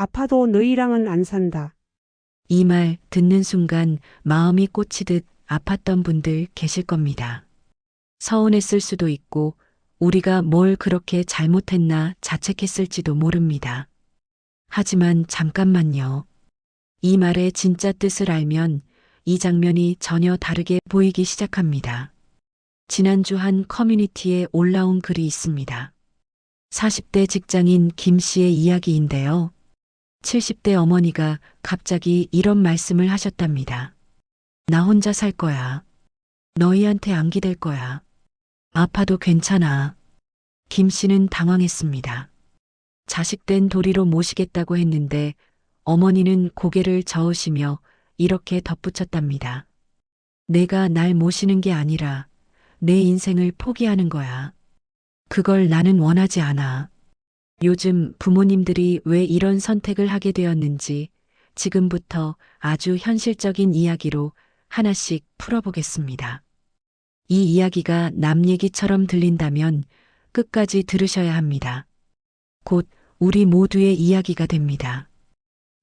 아파도 너희랑은 안 산다. 이 말 듣는 순간 마음이 꽂히듯 아팠던 분들 계실 겁니다. 서운했을 수도 있고 우리가 뭘 그렇게 잘못했나 자책했을지도 모릅니다. 하지만 잠깐만요. 이 말의 진짜 뜻을 알면 이 장면이 전혀 다르게 보이기 시작합니다. 지난주 한 커뮤니티에 올라온 글이 있습니다. 40대 직장인 김 씨의 이야기인데요. 70대 어머니가 갑자기 이런 말씀을 하셨답니다. 나 혼자 살 거야. 너희한테 안 기댈 거야. 아파도 괜찮아. 김 씨는 당황했습니다. 자식된 도리로 모시겠다고 했는데 어머니는 고개를 저으시며 이렇게 덧붙였답니다. 내가 날 모시는 게 아니라 내 인생을 포기하는 거야. 그걸 나는 원하지 않아. 요즘 부모님들이 왜 이런 선택을 하게 되었는지 지금부터 아주 현실적인 이야기로 하나씩 풀어보겠습니다. 이 이야기가 남 얘기처럼 들린다면 끝까지 들으셔야 합니다. 곧 우리 모두의 이야기가 됩니다.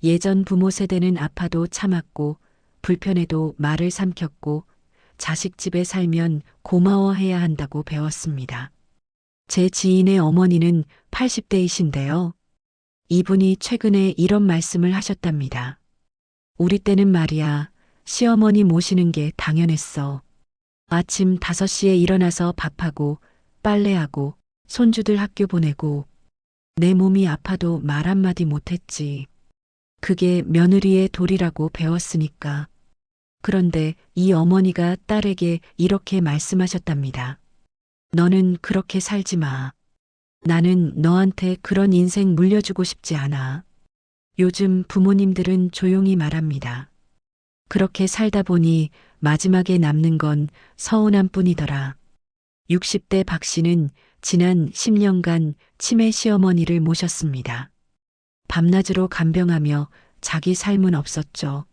예전 부모 세대는 아파도 참았고 불편해도 말을 삼켰고 자식 집에 살면 고마워해야 한다고 배웠습니다. 제 지인의 어머니는 80대이신데요. 이분이 최근에 이런 말씀을 하셨답니다. 우리 때는 말이야, 시어머니 모시는 게 당연했어. 아침 5시에 일어나서 밥하고 빨래하고 손주들 학교 보내고 내 몸이 아파도 말 한마디 못했지. 그게 며느리의 도리라고 배웠으니까. 그런데 이 어머니가 딸에게 이렇게 말씀하셨답니다. 너는 그렇게 살지 마. 나는 너한테 그런 인생 물려주고 싶지 않아. 요즘 부모님들은 조용히 말합니다. 그렇게 살다 보니 마지막에 남는 건 서운함 뿐이더라. 60대 박 씨는 지난 10년간 치매 시어머니를 모셨습니다. 밤낮으로 간병하며 자기 삶은 없었죠.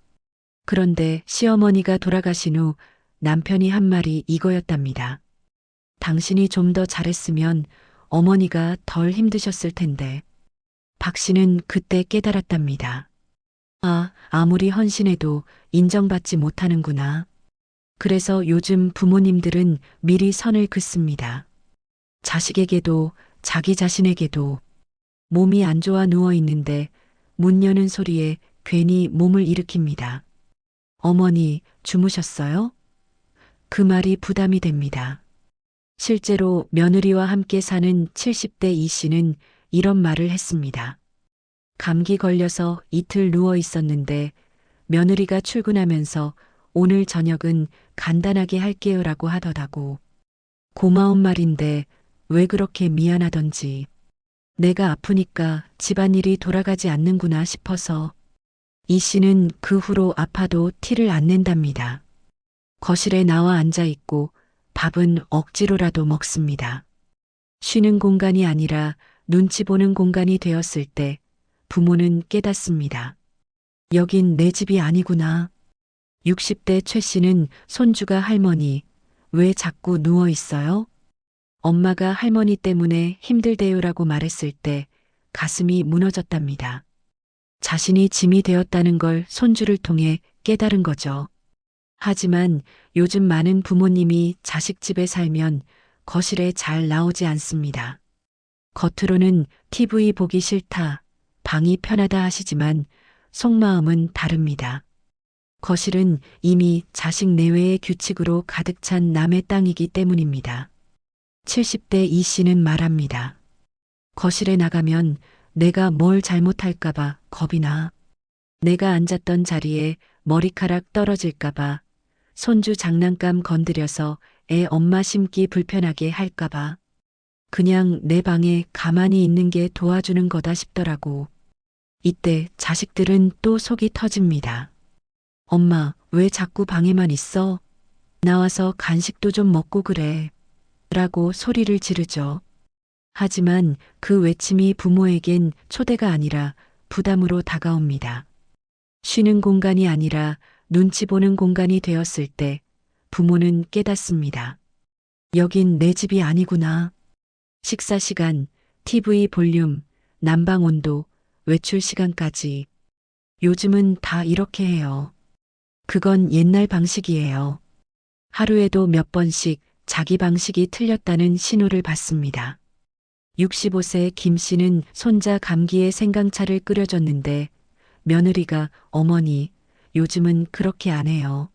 그런데 시어머니가 돌아가신 후 남편이 한 말이 이거였답니다. 당신이 좀 더 잘했으면 어머니가 덜 힘드셨을 텐데. 박 씨는 그때 깨달았답니다. 아, 아무리 헌신해도 인정받지 못하는구나. 그래서 요즘 부모님들은 미리 선을 긋습니다. 자식에게도 자기 자신에게도 몸이 안 좋아 누워 있는데 문 여는 소리에 괜히 몸을 일으킵니다. 어머니, 주무셨어요? 그 말이 부담이 됩니다. 실제로 며느리와 함께 사는 70대 이 씨는 이런 말을 했습니다. 감기 걸려서 이틀 누워 있었는데 며느리가 출근하면서 오늘 저녁은 간단하게 할게요라고 하더라고. 고마운 말인데 왜 그렇게 미안하던지. 내가 아프니까 집안일이 돌아가지 않는구나 싶어서. 이 씨는 그 후로 아파도 티를 안 낸답니다. 거실에 나와 앉아 있고 밥은 억지로라도 먹습니다. 쉬는 공간이 아니라 눈치 보는 공간이 되었을 때 부모는 깨닫습니다. 여긴 내 집이 아니구나. 60대 최 씨는 손주가 할머니, 왜 자꾸 누워 있어요? 엄마가 할머니 때문에 힘들대요라고 말했을 때 가슴이 무너졌답니다. 자신이 짐이 되었다는 걸 손주를 통해 깨달은 거죠. 하지만 요즘 많은 부모님이 자식 집에 살면 거실에 잘 나오지 않습니다. 겉으로는 TV 보기 싫다, 방이 편하다 하시지만 속마음은 다릅니다. 거실은 이미 자식 내외의 규칙으로 가득 찬 남의 땅이기 때문입니다. 70대 이 씨는 말합니다. 거실에 나가면 내가 뭘 잘못할까봐 겁이 나. 내가 앉았던 자리에 머리카락 떨어질까봐, 손주 장난감 건드려서 애 엄마 심기 불편하게 할까봐. 그냥 내 방에 가만히 있는 게 도와주는 거다 싶더라고. 이때 자식들은 또 속이 터집니다. 엄마, 왜 자꾸 방에만 있어? 나와서 간식도 좀 먹고 그래. 라고 소리를 지르죠. 하지만 그 외침이 부모에겐 초대가 아니라 부담으로 다가옵니다. 쉬는 공간이 아니라 눈치 보는 공간이 되었을 때 부모는 깨닫습니다. 여긴 내 집이 아니구나. 식사 시간, TV 볼륨, 난방 온도, 외출 시간까지. 요즘은 다 이렇게 해요. 그건 옛날 방식이에요. 하루에도 몇 번씩 자기 방식이 틀렸다는 신호를 받습니다. 65세 김 씨는 손자 감기에 생강차를 끓여줬는데 며느리가 어머니, 요즘은 그렇게 안 해요.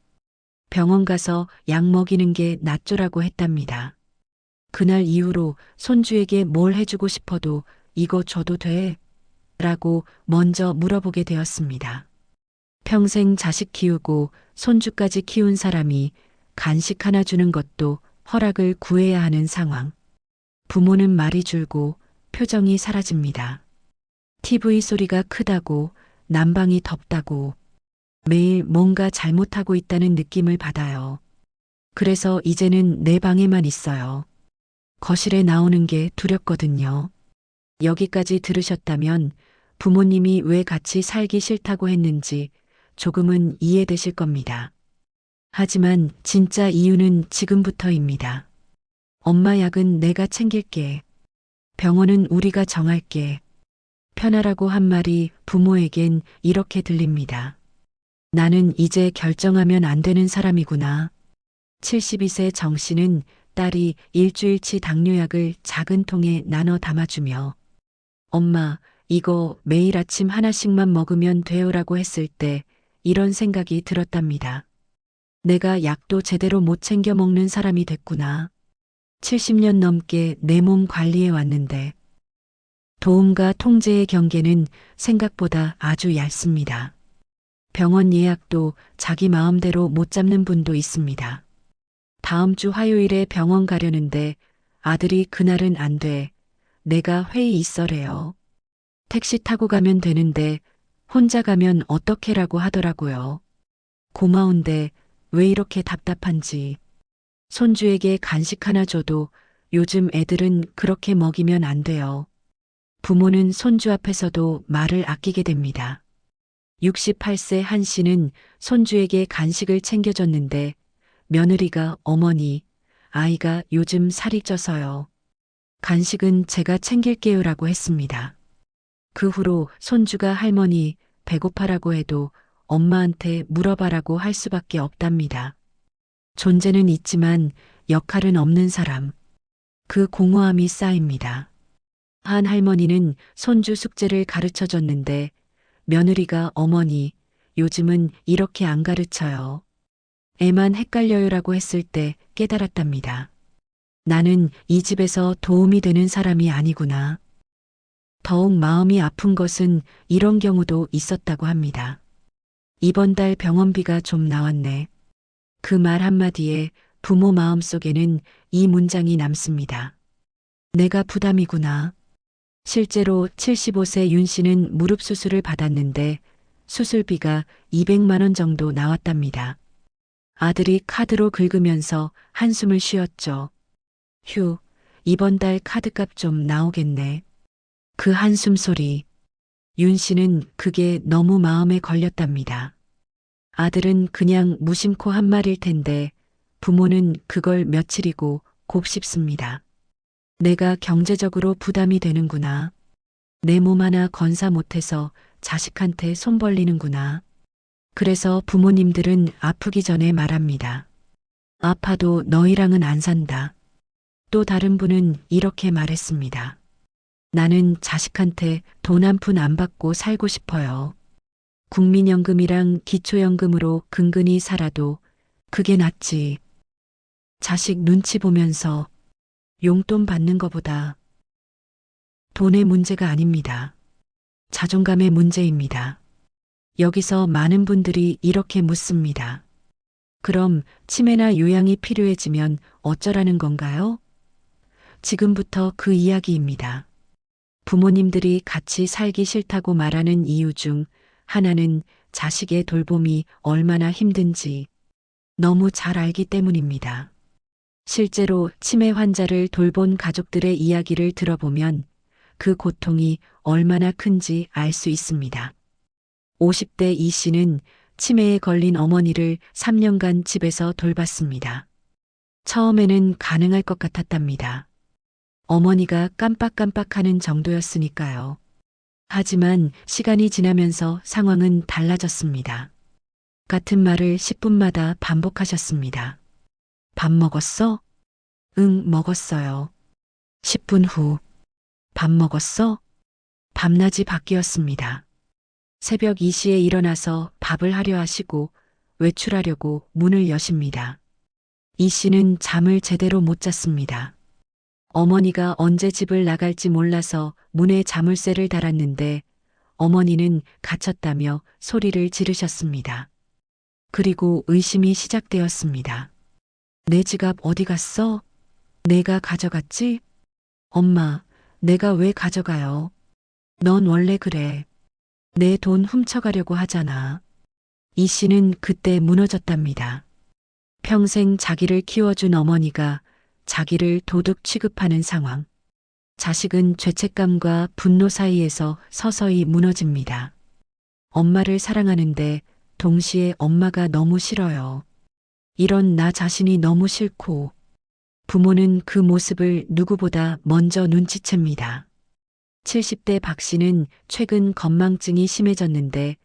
병원 가서 약 먹이는 게 낫죠라고 했답니다. 그날 이후로 손주에게 뭘 해주고 싶어도 이거 줘도 돼? 라고 먼저 물어보게 되었습니다. 평생 자식 키우고 손주까지 키운 사람이 간식 하나 주는 것도 허락을 구해야 하는 상황. 부모는 말이 줄고 표정이 사라집니다. TV 소리가 크다고, 난방이 덥다고, 매일 뭔가 잘못하고 있다는 느낌을 받아요. 그래서 이제는 내 방에만 있어요. 거실에 나오는 게 두렵거든요. 여기까지 들으셨다면 부모님이 왜 같이 살기 싫다고 했는지 조금은 이해되실 겁니다. 하지만 진짜 이유는 지금부터입니다. 엄마 약은 내가 챙길게. 병원은 우리가 정할게. 편하라고 한 말이 부모에겐 이렇게 들립니다. 나는 이제 결정하면 안 되는 사람이구나. 72세 정 씨는 딸이 일주일치 당뇨약을 작은 통에 나눠 담아주며 엄마, 이거 매일 아침 하나씩만 먹으면 돼요라고 했을 때 이런 생각이 들었답니다. 내가 약도 제대로 못 챙겨 먹는 사람이 됐구나. 70년 넘게 내 몸 관리해 왔는데 도움과 통제의 경계는 생각보다 아주 얇습니다. 병원 예약도 자기 마음대로 못 잡는 분도 있습니다. 다음 주 화요일에 병원 가려는데 아들이 그날은 안 돼. 내가 회의 있어래요. 택시 타고 가면 되는데 혼자 가면 어떡해라고 하더라고요. 고마운데 왜 이렇게 답답한지. 손주에게 간식 하나 줘도 요즘 애들은 그렇게 먹이면 안 돼요. 부모는 손주 앞에서도 말을 아끼게 됩니다. 68세 한 씨는 손주에게 간식을 챙겨줬는데 며느리가 어머니, 아이가 요즘 살이 쪄서요. 간식은 제가 챙길게요라고 했습니다. 그 후로 손주가 할머니 배고파라고 해도 엄마한테 물어봐라고 할 수밖에 없답니다. 존재는 있지만 역할은 없는 사람. 그 공허함이 쌓입니다. 한 할머니는 손주 숙제를 가르쳐 줬는데 며느리가 어머니, 요즘은 이렇게 안 가르쳐요. 애만 헷갈려요라고 했을 때 깨달았답니다. 나는 이 집에서 도움이 되는 사람이 아니구나. 더욱 마음이 아픈 것은 이런 경우도 있었다고 합니다. 이번 달 병원비가 좀 나왔네. 그 말 한마디에 부모 마음속에는 이 문장이 남습니다. 내가 부담이구나. 실제로 75세 윤 씨는 무릎 수술을 받았는데 수술비가 200만 원 정도 나왔답니다. 아들이 카드로 긁으면서 한숨을 쉬었죠. 휴, 이번 달 카드값 좀 나오겠네. 그 한숨 소리. 윤 씨는 그게 너무 마음에 걸렸답니다. 아들은 그냥 무심코 한 말일 텐데 부모는 그걸 며칠이고 곱씹습니다. 내가 경제적으로 부담이 되는구나. 내 몸 하나 건사 못해서 자식한테 손 벌리는구나. 그래서 부모님들은 아프기 전에 말합니다. 아파도 너희랑은 안 산다. 또 다른 분은 이렇게 말했습니다. 나는 자식한테 돈 한 푼 안 받고 살고 싶어요. 국민연금이랑 기초연금으로 근근히 살아도 그게 낫지. 자식 눈치 보면서 용돈 받는 거보다. 돈의 문제가 아닙니다. 자존감의 문제입니다. 여기서 많은 분들이 이렇게 묻습니다. 그럼 치매나 요양이 필요해지면 어쩌라는 건가요? 지금부터 그 이야기입니다. 부모님들이 같이 살기 싫다고 말하는 이유 중 하나는 자식의 돌봄이 얼마나 힘든지 너무 잘 알기 때문입니다. 실제로 치매 환자를 돌본 가족들의 이야기를 들어보면 그 고통이 얼마나 큰지 알 수 있습니다. 50대 이 씨는 치매에 걸린 어머니를 3년간 집에서 돌봤습니다. 처음에는 가능할 것 같았답니다. 어머니가 깜빡깜빡하는 정도였으니까요. 하지만 시간이 지나면서 상황은 달라졌습니다. 같은 말을 10분마다 반복하셨습니다. 밥 먹었어? 응, 먹었어요. 10분 후. 밥 먹었어? 밤낮이 바뀌었습니다. 새벽 2시에 일어나서 밥을 하려 하시고 외출하려고 문을 여십니다. 이 씨는 잠을 제대로 못 잤습니다. 어머니가 언제 집을 나갈지 몰라서 문에 자물쇠를 달았는데 어머니는 갇혔다며 소리를 지르셨습니다. 그리고 의심이 시작되었습니다. 내 지갑 어디 갔어? 내가 가져갔지? 엄마, 내가 왜 가져가요? 넌 원래 그래. 내 돈 훔쳐가려고 하잖아. 이 씨는 그때 무너졌답니다. 평생 자기를 키워준 어머니가 자기를 도둑 취급하는 상황. 자식은 죄책감과 분노 사이에서 서서히 무너집니다. 엄마를 사랑하는데 동시에 엄마가 너무 싫어요. 이런 나 자신이 너무 싫고 부모는 그 모습을 누구보다 먼저 눈치챕니다. 70대 박 씨는 최근 건망증이 심해졌는데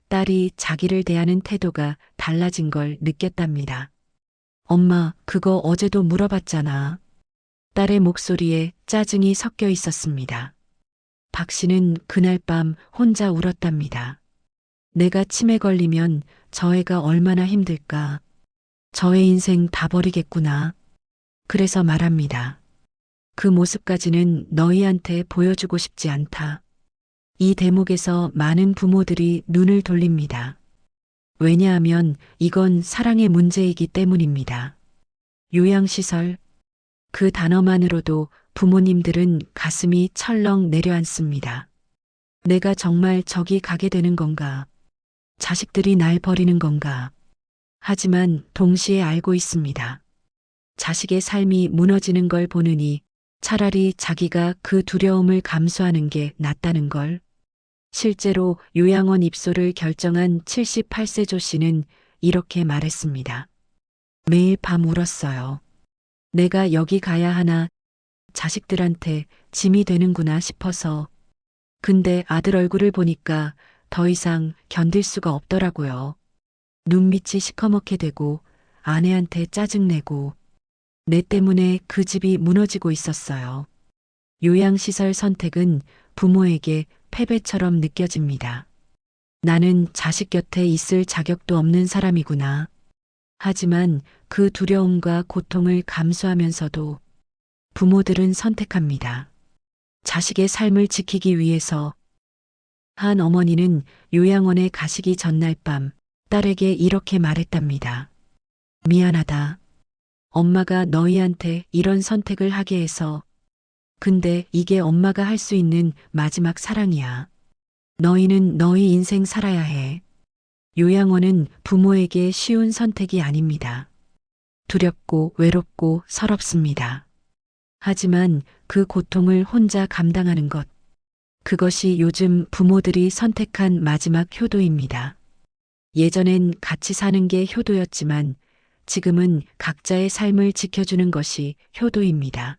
딸이 자기를 대하는 태도가 달라진 걸 느꼈답니다. 엄마, 그거 어제도 물어봤잖아. 딸의 목소리에 짜증이 섞여 있었습니다. 박 씨는 그날 밤 혼자 울었답니다. 내가 치매 걸리면 저 애가 얼마나 힘들까. 저 애 인생 다 버리겠구나. 그래서 말합니다. 그 모습까지는 너희한테 보여주고 싶지 않다. 이 대목에서 많은 부모들이 눈을 돌립니다. 왜냐하면 이건 사랑의 문제이기 때문입니다. 요양시설, 그 단어만으로도 부모님들은 가슴이 철렁 내려앉습니다. 내가 정말 저기 가게 되는 건가? 자식들이 날 버리는 건가? 하지만 동시에 알고 있습니다. 자식의 삶이 무너지는 걸 보느니 차라리 자기가 그 두려움을 감수하는 게 낫다는 걸. 실제로 요양원 입소를 결정한 78세 조 씨는 이렇게 말했습니다. 매일 밤 울었어요. 내가 여기 가야 하나, 자식들한테 짐이 되는구나 싶어서. 근데 아들 얼굴을 보니까 더 이상 견딜 수가 없더라고요. 눈밑이 시커멓게 되고 아내한테 짜증내고 내 때문에 그 집이 무너지고 있었어요. 요양시설 선택은 부모에게 패배처럼 느껴집니다. 나는 자식 곁에 있을 자격도 없는 사람이구나. 하지만 그 두려움과 고통을 감수하면서도 부모들은 선택합니다. 자식의 삶을 지키기 위해서. 한 어머니는 요양원에 가시기 전날 밤 딸에게 이렇게 말했답니다. 미안하다. 엄마가 너희한테 이런 선택을 하게 해서. 근데 이게 엄마가 할 수 있는 마지막 사랑이야. 너희는 너희 인생 살아야 해. 요양원은 부모에게 쉬운 선택이 아닙니다. 두렵고 외롭고 서럽습니다. 하지만 그 고통을 혼자 감당하는 것. 그것이 요즘 부모들이 선택한 마지막 효도입니다. 예전엔 같이 사는 게 효도였지만 지금은 각자의 삶을 지켜주는 것이 효도입니다.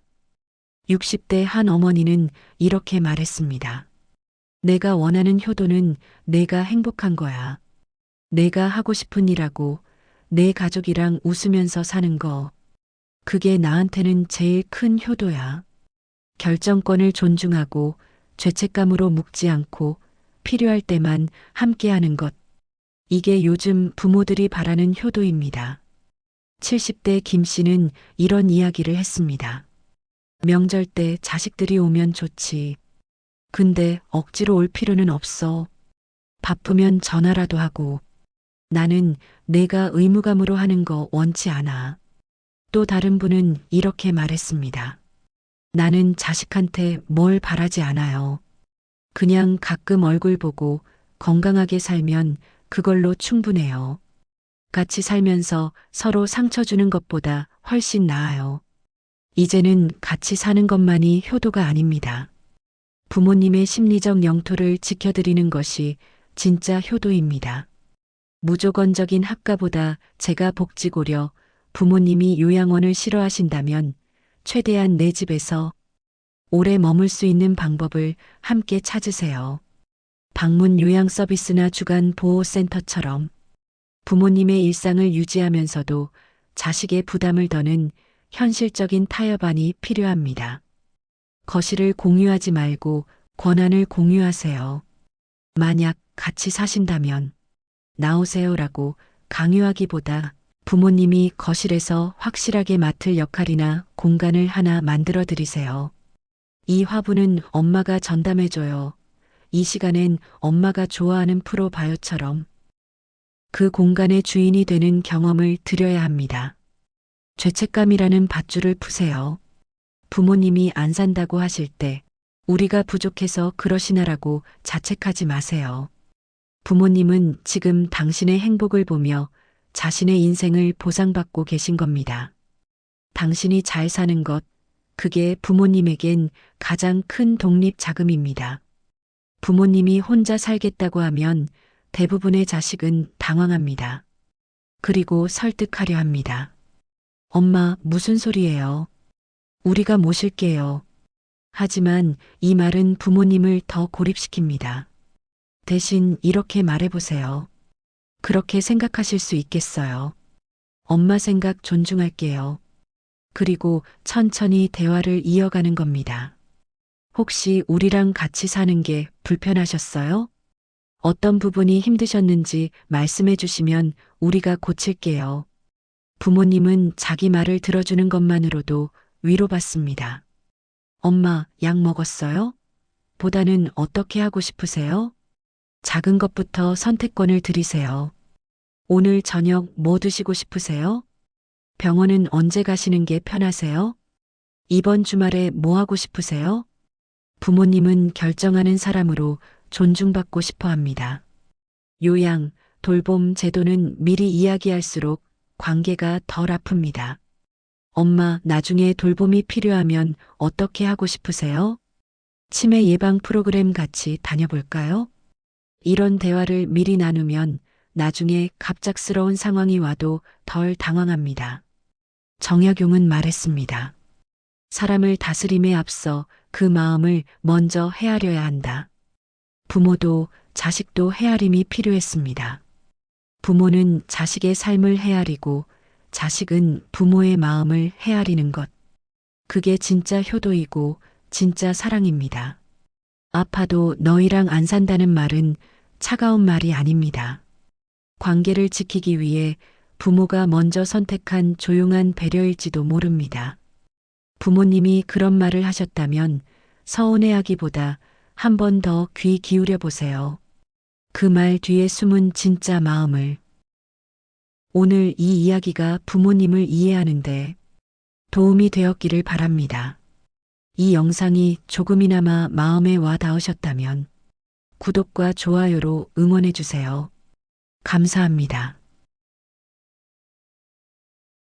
60대 한 어머니는 이렇게 말했습니다. 내가 원하는 효도는 내가 행복한 거야. 내가 하고 싶은 일하고 내 가족이랑 웃으면서 사는 거. 그게 나한테는 제일 큰 효도야. 결정권을 존중하고 죄책감으로 묵지 않고 필요할 때만 함께하는 것. 이게 요즘 부모들이 바라는 효도입니다. 70대 김 씨는 이런 이야기를 했습니다. 명절 때 자식들이 오면 좋지. 근데 억지로 올 필요는 없어. 바쁘면 전화라도 하고. 나는 내가 의무감으로 하는 거 원치 않아. 또 다른 분은 이렇게 말했습니다. 나는 자식한테 뭘 바라지 않아요. 그냥 가끔 얼굴 보고 건강하게 살면 그걸로 충분해요. 같이 살면서 서로 상처 주는 것보다 훨씬 나아요. 이제는 같이 사는 것만이 효도가 아닙니다. 부모님의 심리적 영토를 지켜드리는 것이 진짜 효도입니다. 무조건적인 합가보다 제가 복지고려 부모님이 요양원을 싫어하신다면 최대한 내 집에서 오래 머물 수 있는 방법을 함께 찾으세요. 방문 요양 서비스나 주간 보호센터처럼 부모님의 일상을 유지하면서도 자식의 부담을 더는 현실적인 타협안이 필요합니다. 거실을 공유하지 말고 권한을 공유하세요. 만약 같이 사신다면 나오세요라고 강요하기보다 부모님이 거실에서 확실하게 맡을 역할이나 공간을 하나 만들어 드리세요. 이 화분은 엄마가 전담해줘요. 이 시간엔 엄마가 좋아하는 프로 봐요처럼 그 공간의 주인이 되는 경험을 드려야 합니다. 죄책감이라는 밧줄을 푸세요. 부모님이 안 산다고 하실 때 우리가 부족해서 그러시나라고 자책하지 마세요. 부모님은 지금 당신의 행복을 보며 자신의 인생을 보상받고 계신 겁니다. 당신이 잘 사는 것, 그게 부모님에겐 가장 큰 독립 자금입니다. 부모님이 혼자 살겠다고 하면 대부분의 자식은 당황합니다. 그리고 설득하려 합니다. 엄마, 무슨 소리예요? 우리가 모실게요. 하지만 이 말은 부모님을 더 고립시킵니다. 대신 이렇게 말해보세요. 그렇게 생각하실 수 있겠어요. 엄마 생각 존중할게요. 그리고 천천히 대화를 이어가는 겁니다. 혹시 우리랑 같이 사는 게 불편하셨어요? 어떤 부분이 힘드셨는지 말씀해 주시면 우리가 고칠게요. 부모님은 자기 말을 들어주는 것만으로도 위로받습니다. 엄마, 약 먹었어요? 보다는 어떻게 하고 싶으세요? 작은 것부터 선택권을 드리세요. 오늘 저녁 뭐 드시고 싶으세요? 병원은 언제 가시는 게 편하세요? 이번 주말에 뭐 하고 싶으세요? 부모님은 결정하는 사람으로 존중받고 싶어 합니다. 요양, 돌봄 제도는 미리 이야기할수록 관계가 덜 아픕니다. 엄마, 나중에 돌봄이 필요하면 어떻게 하고 싶으세요? 치매 예방 프로그램 같이 다녀볼까요? 이런 대화를 미리 나누면 나중에 갑작스러운 상황이 와도 덜 당황합니다. 정약용은 말했습니다. 사람을 다스림에 앞서 그 마음을 먼저 헤아려야 한다. 부모도 자식도 헤아림이 필요했습니다. 부모는 자식의 삶을 헤아리고 자식은 부모의 마음을 헤아리는 것. 그게 진짜 효도이고 진짜 사랑입니다. 아파도 너희랑 안 산다는 말은 차가운 말이 아닙니다. 관계를 지키기 위해 부모가 먼저 선택한 조용한 배려일지도 모릅니다. 부모님이 그런 말을 하셨다면 서운해하기보다 한 번 더 귀 기울여 보세요. 그 말 뒤에 숨은 진짜 마음을. 오늘 이 이야기가 부모님을 이해하는데 도움이 되었기를 바랍니다. 이 영상이 조금이나마 마음에 와 닿으셨다면 구독과 좋아요로 응원해 주세요. 감사합니다.